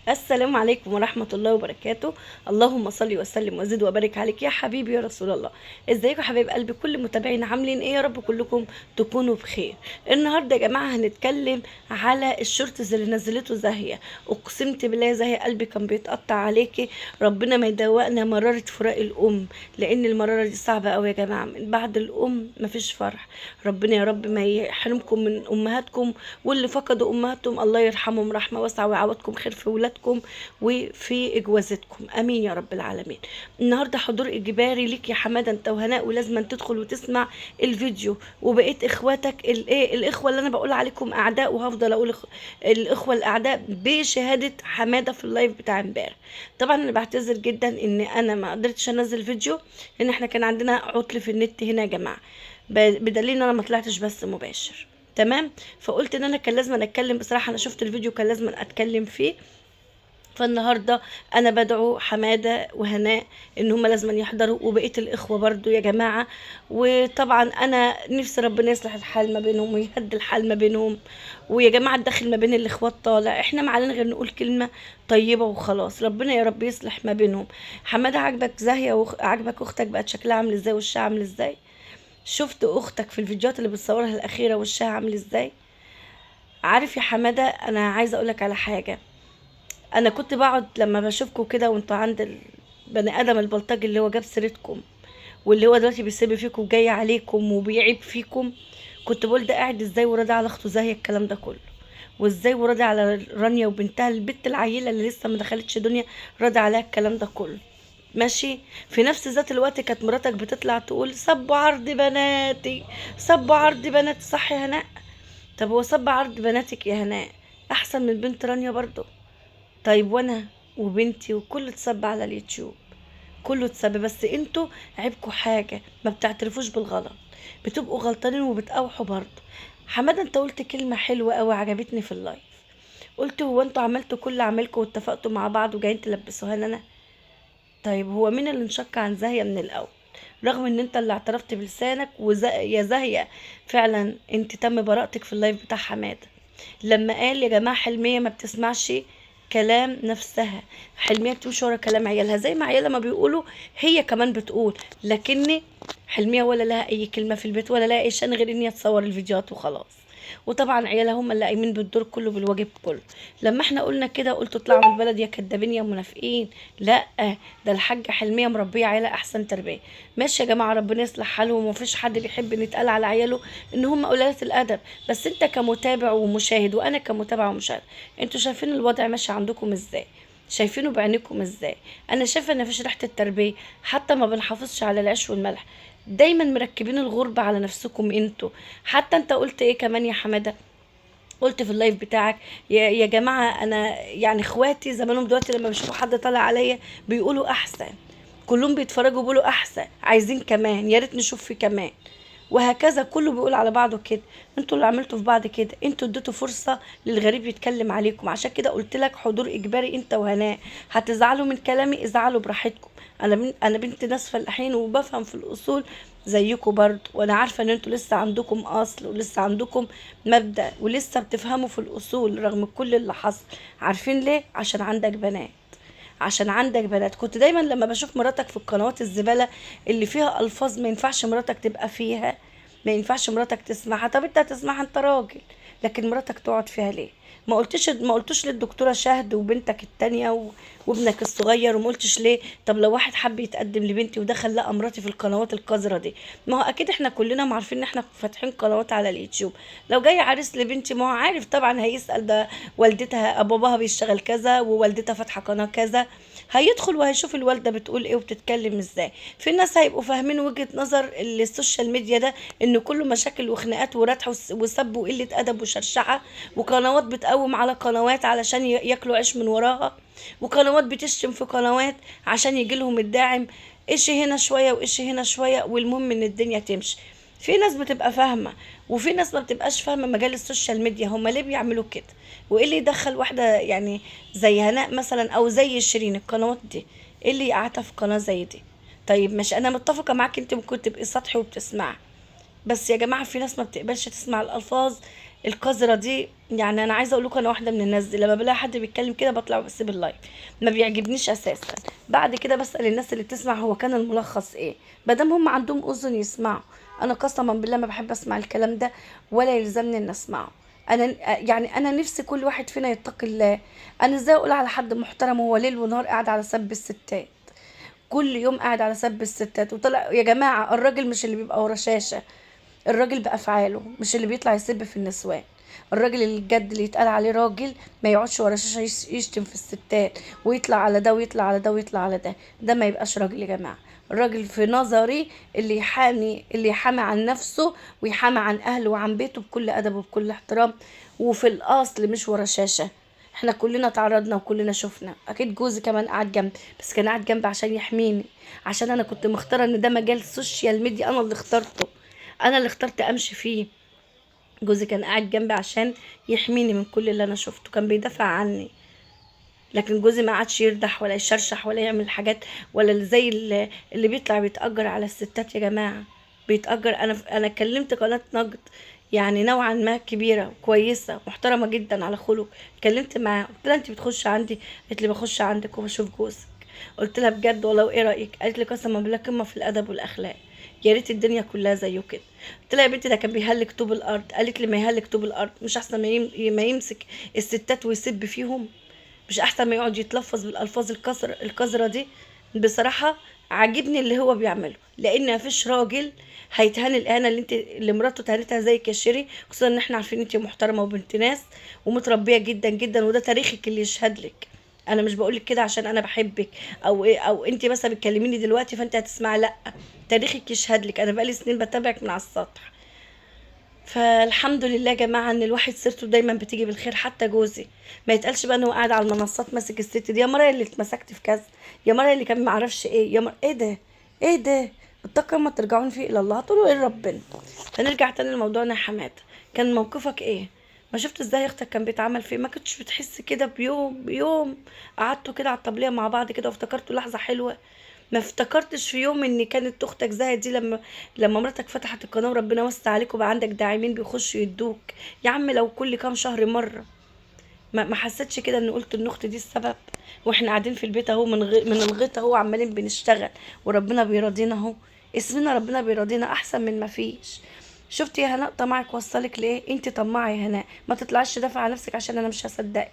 السلام عليكم ورحمة الله وبركاته. اللهم صل وسلم وزد وبارك عليك يا حبيبي يا رسول الله. ازيكم يا حبايب قلبي؟ كل متابعين عاملين ايه؟ يا رب كلكم تكونوا بخير. النهارده يا جماعة هنتكلم على الشورتز اللي نزلته زاهية. اقسمت بالله زاهية قلبي كان بيتقطع عليكي. ربنا ما يدوقنا مرارة فراق الام، لان المرارة دي صعبة قوي يا جماعة. من بعد الام مفيش فرح. ربنا يا رب ما يحرمكم من امهاتكم، واللي فقدوا امهاتهم الله يرحمهم رحمة واسعة ويعوضكم خير في ولادكم وفي اجوازتكم، امين يا رب العالمين. النهارده حضور اجباري ليك يا حماده انت وهناء، ولازم تدخل وتسمع الفيديو. وبقيت اخواتك الاخوه اللي انا بقول عليكم اعداء، وهفضل اقول الاخوه الاعداء بشهاده حماده في اللايف بتاع امبارح. طبعا انا بعتذر جدا ان انا ما قدرتش انزل فيديو، لان احنا كان عندنا عطل في النت هنا يا جماعه، بدليل ان انا ما طلعتش بس مباشر. تمام. فقلت ان انا كان لازم اتكلم بصراحه، انا شفت الفيديو كان لازم اتكلم فيه. فالنهارده انا بدعو حماده وهناء ان هم لازم يحضروا، وبقيه الاخوه برضو يا جماعه. وطبعا انا نفسي ربنا يصلح الحال ما بينهم ويهدي الحال ما بينهم. ويا جماعه الدخل ما بين الاخوات طالع، احنا ما علينا غير نقول كلمه طيبه وخلاص. ربنا يا رب يصلح ما بينهم. حماده عاجبك زاهيه عاجبك اختك بقت شكلها عامل ازاي وشها عامل ازاي؟ شفت اختك في الفيديوهات اللي بتصورها الاخيره وشها عامل ازاي؟ عارف يا حماده، انا عايزه اقولك على حاجه. انا كنت بقعد لما بشوفكم كده وانتوا عند البني ادم البلطجي اللي هو جاب سيرتكم، واللي هو دلوقتي بيسيب فيكم وجاي عليكم وبيعيب فيكم، كنت بقول ده قاعد ازاي وراضي على اخته زي الكلام ده كله؟ وازاي وراضي على رانيا وبنتها البت العيله اللي لسه ما دخلتش دنيا، راضي عليها الكلام ده كله؟ ماشي. في نفس ذات الوقت كانت مراتك بتطلع تقول صبوا عرض بناتي، صبوا عرض بناتي، صح يا هناء؟ طب هو صب عرض بناتك يا هناء احسن من بنت رانيا برضه؟ طيب وانا وبنتي وكله اتسب على اليوتيوب، كله اتسب، بس انتوا عيبكوا حاجة ما بتعترفوش بالغلط، بتبقوا غلطانين وبتقاوحوا برضه. حمادة انت قلت كلمة حلوة قوي عجبتني في اللايف. قلت هو انتوا عملتوا كل عملكوا واتفقتوا مع بعض وجايين تلبسوها لنا؟ طيب هو مين اللي انشق عن زاهية من الاول؟ رغم ان انت اللي اعترفت بلسانك يا زاهية فعلا انت تم براءتك في اللايف بتاع حمادة، لما قال يا جماعة حلمية ما بتسمعش كلام نفسها، حلمية بتمشي ورا كلام عيالها زي ما عيالها ما بيقولوا هي كمان بتقول. لكن حلمية ولا لها اي كلمة في البيت ولا لها اي شان غير ان هي تصور الفيديوهات وخلاص. وطبعا عيالها هم اللي قايمين بالدور كله بالواجب كله. لما احنا قلنا كده قلتوا اطلعوا من البلد يا كدابين يا منافقين. لا، ده الحاجة حلمية مربية عيالها احسن تربية. ماشي يا جماعة، ربنا يصلح حالهم، ومفيش حد بيحب ان يتقال على عياله ان هم قلالة الادب. بس انت كمتابع ومشاهد وانا كمتابعة ومشاهد، انتوا شايفين الوضع ماشي عندكم ازاي؟ شايفينه بعينكم ازاي؟ انا شايفه ان مفيش ريحه التربيه، حتى ما بنحافظش على العيش والملح، دايما مركبين الغربه على نفسكم انتوا. حتى انت قلت ايه كمان يا حماده؟ قلت في اللايف بتاعك يا جماعه انا يعني اخواتي زمانهم دلوقتي لما بيشوفوا حد طالع عليا بيقولوا احسن، كلهم بيتفرجوا بيقولوا احسن، عايزين كمان، يا ريت نشوف فيه كمان. وهكذا كله بيقول على بعضه كده. انتوا اللي عملتوا في بعض كده، انتوا اديتوا فرصه للغريب يتكلم عليكم. عشان كده قلت لك حضور اجباري انت وهناء. هتزعلوا من كلامي ازعلوا براحتكم. انا بنت ناس فلاحين وبفهم في الاصول زيكم برضه، وانا عارفه ان انتوا لسه عندكم اصل ولسه عندكم مبدأ ولسه بتفهموا في الاصول رغم كل اللي حصل. عارفين ليه؟ عشان عندك بنات. عشان عندك بنات. كنت دايما لما بشوف مراتك في القنوات الزبالة اللي فيها الفاظ ما ينفعش مراتك تبقى فيها، ما ينفعش مراتك تسمعها. طب انت هتسمعها انت راجل، لكن مراتك تقعد فيها ليه؟ ما قلتش للدكتوره شهد وبنتك التانية وابنك الصغير، وما قلتش ليه طب لو واحد حب يتقدم لبنتي ودخل لقى مراتي في القنوات القذرة دي؟ ما هو اكيد احنا كلنا ما عارفين ان احنا فاتحين قنوات على اليوتيوب. لو جاي عريس لبنتي ما هو عارف طبعا هيسأل ده والدتها باباها بيشتغل كذا ووالدتها فاتحه قناه كذا، هيدخل وهيشوف الوالده بتقول ايه وبتتكلم ازاي. في ناس هيبقوا فاهمين وجهه نظر السوشيال ميديا ده ان كله مشاكل وخناقات وردح وسب وقله ادب وشرشحه، وقنوات بتقوم على قنوات علشان ياكلوا عيش من وراها، وقنوات بتشتم في قنوات عشان يجي لهم الداعم. ايش هنا شويه وايش هنا شويه، والمهم ان الدنيا تمشي. في ناس بتبقى فاهمه، وفي ناس ما بتبقاش فاهمه مجال السوشيال ميديا هم ليه بيعملوا كده. وايه اللي يدخل واحده يعني زي هناء مثلا او زي شيرين القنوات دي؟ ايه اللي قاعده في قناه زي دي؟ طيب ماشي، انا متفقه معاك انت ممكن تبقي سطحي وبتسمعي، بس يا جماعه في ناس ما بتقبلش تسمع الالفاظ القذرة دي. يعني انا عايزه اقول لكم انا واحده من الناس دي، لما بلاقي حد بيتكلم كده بطلع بسيب اللايف، ما بيعجبنيش اساسا. بعد كده بسال الناس اللي بتسمع هو كان الملخص ايه، مادام هم عندهم اذن يسمعوا. انا قسما بالله ما بحب اسمع الكلام ده ولا يلزمني ان اسمعه. انا يعني انا نفسي كل واحد فينا يتقي الله. انا ازاي اقول على حد محترم هو ليل ونهار قاعد على سب الستات، كل يوم قاعد على سب الستات؟ وطلع يا جماعه الراجل مش اللي بيبقى ورا شاشه، الراجل بأفعاله، مش اللي بيطلع يسب في النسوان. الراجل اللي الجد اللي يتقال عليه راجل ما يقعدش ورا شاشة يشتم في الستات ويطلع على ده ويطلع على ده ويطلع على ده، ده ما يبقاش راجل يا جماعة. الراجل في نظري اللي يحامي عن نفسه ويحامي عن أهله وعن بيته بكل أدب وبكل احترام، وفي الأصل مش ورا شاشة. احنا كلنا تعرضنا وكلنا شفنا، اكيد جوزي كمان قاعد جنبي، بس كان قاعد جنبي عشان يحميني، عشان انا كنت مختاره ان ده مجال سوشيال ميديا، انا اللي اخترته، انا اللي اخترت امشي فيه. جوزي كان قاعد جنبي عشان يحميني من كل اللي انا شفته، كان بيدافع عني. لكن جوزي ما عادش يردح ولا يشرشح ولا يعمل حاجات، ولا اللي زي اللي بيطلع بيتأجر على الستات يا جماعة. بيتأجر. انا كلمت قناة نقد يعني نوعا ما كبيرة كويسة محترمة جدا على خلق، اتكلمت معاها قلت لها انت بتخش عندي؟ قالت لي بخش عندك وبشوف جوزك. قلت لها بجد والله وايه رأيك؟ قالت لي قسما بالله قمة في الأدب والأخلاق، يا ريت الدنيا كلها زيه كده. قلت لها يا بنتي ده كان بيهلك طوب الارض. قالت لي ما يهلك طوب الارض مش احسن ما يمسك الستات ويسب فيهم؟ مش احسن ما يقعد يتلفظ بالالفاظ القذرة دي؟ بصراحة عاجبني اللي هو بيعمله، لان مفيش راجل هيتهان الاهانه اللي مراته تهانتها زيك يا شيري، خصوصا ان احنا عارفين انت محترمه وبنت ناس ومتربيه جدا جدا، وده تاريخك اللي يشهد لك. انا مش بقولك كده عشان انا بحبك او إيه، او انت مثلا بتكلميني دلوقتي فانت هتسمعي، لا، تاريخك يشهد لك، انا بقالي سنين بتابعك من على السطح. فالحمد لله يا جماعه ان الواحد سيرته دايما بتيجي بالخير. حتى جوزي ما يتقالش بقى ان هو قاعد على المنصات ماسك الست دي، يا مرة اللي اتمسكت في كذا، يا مرة اللي كان معرفش ايه، يا مرة ايه ده، ايه ده. اتقوا ما ترجعون فيه الى الله، هتقولوا ايه ربنا. فنرجع تاني لموضوعنا يا حماده، كان موقفك ايه؟ ما شفت ازاي اختك كان بيتعمل فيه؟ ما كنتش بتحس كده بيوم قعدتوا كده على الطبليه مع بعض كده وافتكرتوا لحظه حلوه؟ ما افتكرتش في يوم ان كانت اختك زاهية دي لما مراتك فتحت القناه وربنا وسع عليك وبقى عندك داعمين بيخشوا يدوك؟ يا عم لو كل كام شهر مره. ما حسيتش كده ان قلت ان اختي دي السبب؟ واحنا قاعدين في البيت اهو من الغيط اهو عمالين بنشتغل وربنا بيراضينا اهو، اسمنا ربنا بيراضينا احسن من ما فيش. شفتي يا هناء طمعك وصلك لايه؟ انت طماعه يا هناء، ما تطلعيش تدافع عن نفسك عشان انا مش هصدقك.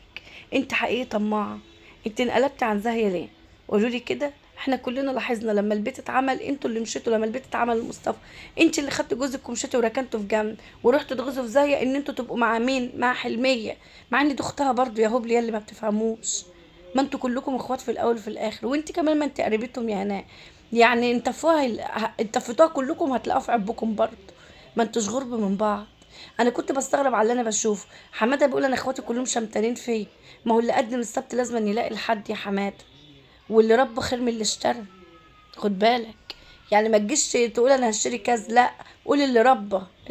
انت حقيقي طماعه. انت انقلبت عن زاهيه ليه؟ قولوا لي كده. احنا كلنا لاحظنا لما البيت اتعمل، انتوا اللي مشيتوا لما البيت اتعمل لمصطفى، انت اللي خدت جوزك ومشيتوا وركنتوا في جنب ورحتوا تغزوا في زاهيه ان انتوا تبقوا مع مين؟ مع حلميه، مع ان دي اختها برضو يا هبل يا اللي ما بتفهموش. ما انتوا كلكم اخوات في الاول وفي الاخر، وانت كمان ما انت قريبتهم يا هناء. يعني انتفوها كلكم هتلاقوها في عبكم برضو، ما انتوش غرب من بعض. انا كنت بستغرب على اللي انا بشوفه. حماده بيقول انا اخواتي كلهم شمتانين فيا، ما هو اللي قدم السبت لازم أن يلاقي الحد يا حماده، واللي ربه خير من اللي اشترى. خد بالك، يعني ما تجيش تقول انا هشتري كذا، لا، قول اللي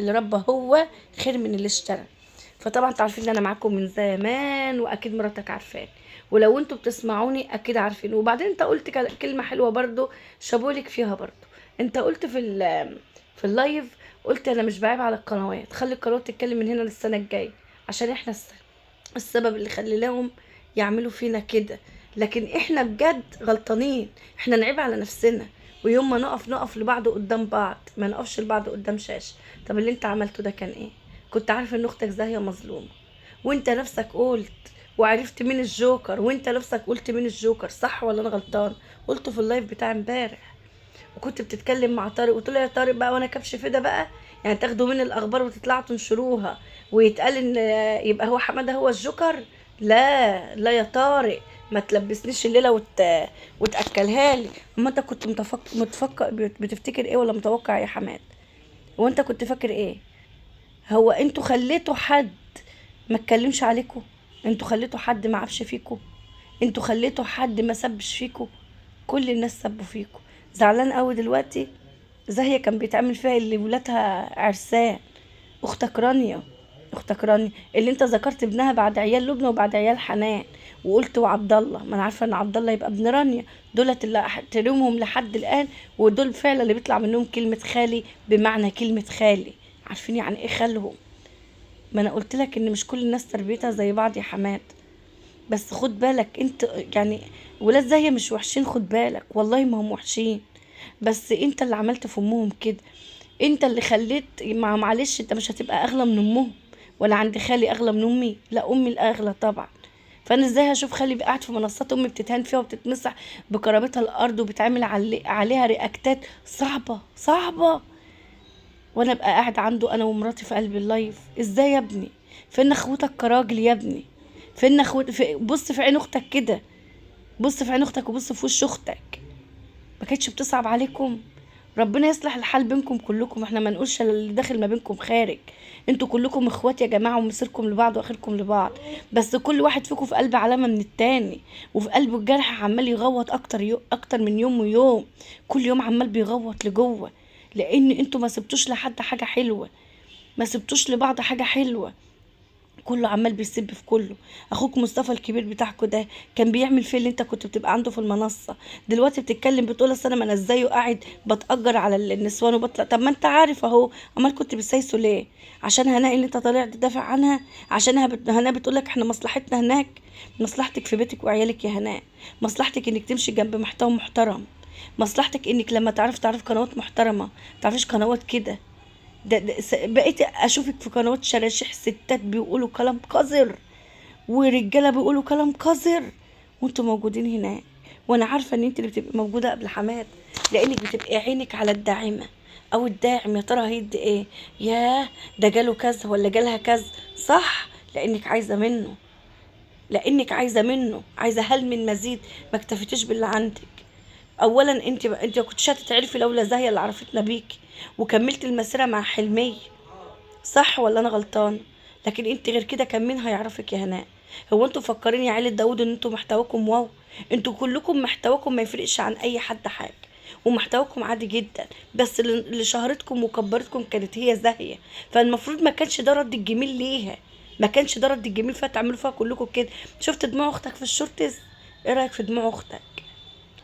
ربه هو خير من اللي اشترى. فطبعا انتوا عارفين ان انا معاكم من زمان، واكيد مراتك عارفاني، ولو انتوا بتسمعوني اكيد عارفين. وبعدين انت قلت كلمه حلوه برضو، شابولك فيها برضو. انت قلت في اللايف، قلت انا مش بعيب على القنوات، خلي القنوات تتكلم من هنا للسنه الجايه، عشان احنا السبب اللي خليناهم يعملوا فينا كده. لكن احنا بجد غلطانين، احنا نعيب على نفسنا، ويوم ما نقف لبعض قدام بعض، ما نقفش لبعض قدام شاشة. طب اللي انت عملته ده كان ايه؟ كنت عارف ان اختك زاهية مظلومة، وانت نفسك قلت وعرفت مين الجوكر، وانت نفسك قلت مين الجوكر، صح ولا انا غلطان؟ قلته في اللايف بتاع امبارح. وكنت بتتكلم مع طارق، قلت له يا طارق بقى وانا كبش فدا بقى، يعني تاخدوا من الاخبار وتطلعوا تنشروها ويتقال ان يبقى هو حماده هو الجوكر؟ لا لا يا طارق، ما تلبسنيش الليله وتاكلها لي. اما انت كنت متفكر بتفتكر ايه ولا متوقع يا حماد؟ هو انت كنت فاكر ايه؟ هو انتوا خليتوا حد ما اتكلمش عليكم؟ انتوا خليتوا حد ما عبش فيكم؟ انتوا خليتوا حد ما سبش فيكم؟ كل الناس سبوا فيكم. زعلان قوي دلوقتي؟ زاهية كان بيتعمل فيها اللي ولادها عرسان. اختك رانيا اللي انت ذكرت ابنها بعد عيال لبنى وبعد عيال حنان، وقلت وعبد الله، ما انا عارفه ان عبد الله يبقى ابن رانيا، دولت اللي احترمهم لحد الان، ودول فعلا اللي بيطلع منهم كلمه خالي بمعنى كلمه خالي، عارفين يعني ايه خالهم. ما انا قلت لك ان مش كل الناس تربيتها زي بعض يا حماد. بس خد بالك انت يعني، ولاد زاهية مش وحشين، خد بالك والله ما هم وحشين، بس انت اللي عملت في امهم كده. انت اللي خليت، معلش انت مش هتبقى اغلى من امهم، ولا عند خالي اغلى من امي؟ لا، امي الاغلى طبعا. فانا ازاي هشوف خالي قاعد في منصات امي بتتهان فيها وبتتمسح بكرامتها الارض وبتعمل عليها رياكتات صعبه صعبه، وانا ابقى قاعد عنده انا ومراتي في قلب اللايف؟ ازاي يا ابني؟ فين اخوتك كراجل يا ابني؟ فين بص في عين اختك كده، بص في عين اختك وبص في وش اختك. ما كانتش بتصعب عليكم؟ ربنا يصلح الحال بينكم كلكم، احنا ما نقولش اللي داخل ما بينكم خارج. انتوا كلكم اخوات يا جماعه، ومصيركم لبعض واخركم لبعض، بس كل واحد فيكم في قلب علامه من التاني، وفي قلبه الجرح عمال يغوط اكتر من يوم ويوم، كل يوم عمال بيغوط لجوه، لان انتوا ما سبتوش لحد حاجه حلوه، ما سبتوش لبعض حاجه حلوه، كله عمال بيسب في كله. اخوك مصطفى الكبير بتاعكوا ده كان بيعمل فيه اللي انت كنت بتبقى عنده في المنصه، دلوقتي بتتكلم بتقول اصل انا، ما انا ازاي وقاعد بتاجر على النسوان وبطلع؟ طب ما انت عارف اهو، امال كنت بتسايسه ليه؟ عشان هناء اللي انت طالع تدافع عنها؟ عشان هناء بتقول لك احنا مصلحتنا هناك؟ مصلحتك في بيتك وعيالك يا هناء، مصلحتك انك تمشي جنب محتوى محترم، مصلحتك انك لما تعرف قنوات محترمه، تعرفيش قنوات كده. بقيت اشوفك في قنوات شراشيح ستات بيقولوا كلام قذر، ورجاله بيقولوا كلام قذر، وانتوا موجودين هناك. وانا عارفه ان انت اللي بتبقي موجوده قبل حماد، لانك بتبقي عينك على الداعمه او الداعم، يا ترى هيدي ايه؟ ياه، ده جاله كذا ولا جالها كذا، صح؟ لانك عايزه منه، لانك عايزه منه، عايزه هل من مزيد، ما اكتفيتيش باللي عندك. اولا انت ما كنتش هتتعرفي لولا زاهيه اللي عرفتنا بيكي، وكملت المسيره مع حلميه، صح ولا انا غلطان؟ لكن انت غير كده كان مين هيعرفك يا هناء؟ هو انتوا مفكرين يا عيلة داود ان انتوا محتواكم واو؟ انتوا كلكم محتواكم ما يفرقش عن اي حد حاجه، ومحتواكم عادي جدا، بس اللي شهرتكم وكبرتكم كانت هي زاهيه، فالمفروض ما كانش ده رد الجميل ليها، ما كانش ده رد الجميل فيها تعملوا فيها كلكم كده. شفت دموع اختك في الشورتز؟ ايه رايك في دموع اختك؟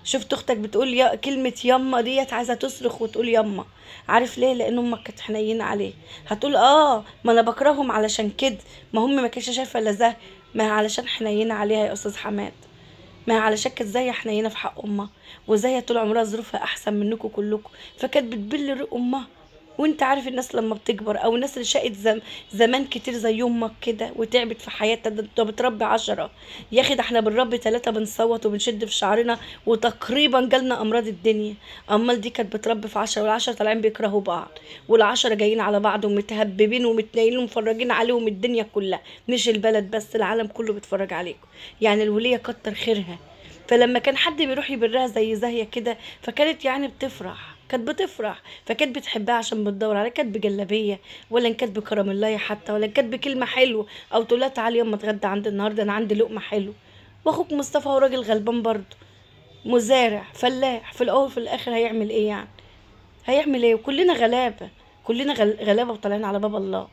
شفت اختك بتقول يا كلمة يما ديت، عايزة تصرخ وتقول يما؟ عارف ليه؟ لان امك كانت حنينة عليه. هتقول اه ما انا بكرههم علشان كده، ما هم ما كانش شايفة الا زي، ما هي علشان حنينة عليها يا استاذ حماد، ما هي علشان كانت زي حنينة في حق امها، وزي طول عمرها ظروفها احسن منكم كلكم، فكانت بتبل رق امها. وانت عارف الناس لما بتكبر، او الناس اللي شقت زمان كتير زي امك كده وتعبت في حياتها، ده انت بتربي 10، يا اخي ده احنا بنربي 3 بنصوت وبنشد في شعرنا وتقريبا جالنا امراض الدنيا. امال دي كانت بتربي في 10، وال10 طالعين بيكرهوا بعض، وال10 جايين على بعض ومتهببين ومتنايلين ومفرجين عليهم الدنيا كلها، مش البلد بس، العالم كله بيتفرج عليكم. يعني الولية كتر خيرها، فلما كان حد بيروح يبرها زي زاهية كده، فكانت يعني بتفرح، كانت بتفرح، فكانت بتحبها عشان بتدور عليها، كانت بجلابيه، ولا إن كانت بكرم الله حتى، ولا إن كانت بكلمه حلوه، او تقول لها تعالي يما اتغدى عندي النهارده، انا عندي لقمه حلو. واخوك مصطفى هو راجل غلبان برضه، مزارع فلاح، في الاول وفي الاخر هيعمل ايه يعني؟ هيعمل ايه؟ وكلنا غلابه، كلنا غلابه وطالعين على باب الله،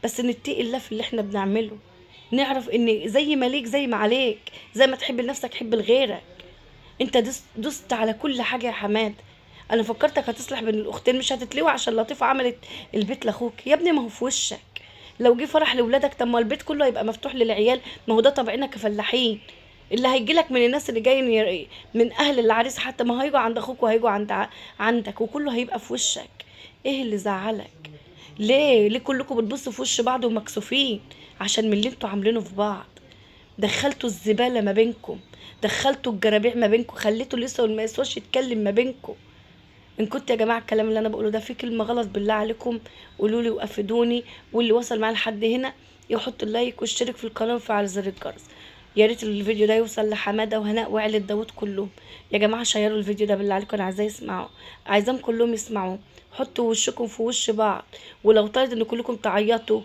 بس نتقي الله في اللي احنا بنعمله، نعرف ان زي ما ليك زي ما عليك، زي ما تحب لنفسك حب لغيرك. انت دست على كل حاجه يا حماد. انا فكرتك هتصلح بين الاختين، مش هتتلوي عشان لطيفه عملت البيت لاخوك. يا ابني ما هو في وشك، لو جه فرح لاولادك طب ما البيت كله هيبقى مفتوح للعيال، ما هو ده طبعنا كفلاحين. اللي هيجيلك من الناس اللي جايين من اهل العريس حتى، ما هيجوا عند اخوك وهيجوا عندك، وكله هيبقى في وشك. ايه اللي زعلك؟ ليه كلكم بتبصوا في وش بعض ومكسوفين عشان من اللي انتوا عاملينه في بعض؟ دخلتوا الزبالة ما بينكم، دخلتوا الجرابيع ما بينكم، خليتوا اللي يسوى واللي ما يسواش يتكلم ما بينكم. ان كنت يا جماعة الكلام اللي انا بقوله ده في كلمة غلط بالله عليكم قولوا لي وافدوني، واللي وصل معايا لحد هنا يحط اللايك واشترك في القناة وفعل زر الجرس. يا ريت الفيديو ده يوصل لحمادة وهناء وعيلة داود كلهم. يا جماعة شيروا الفيديو ده بالله عليكم، انا عايزاه يسمعوا، عايزاهم كلهم يسمعوه. حطوا وشكم في وش بعض، ولو طلعت ان كلكم تعيطوا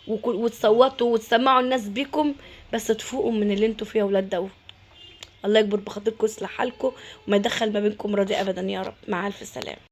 وتصوتوا وتسمعوا الناس بيكم، بس تفوقوا من اللي انتوا فيه يا ولاد داود. الله يكبر بخاطركم ويصلح حالكم وما يدخل ما بينكم راضي ابدا يا رب. مع الف سلامه.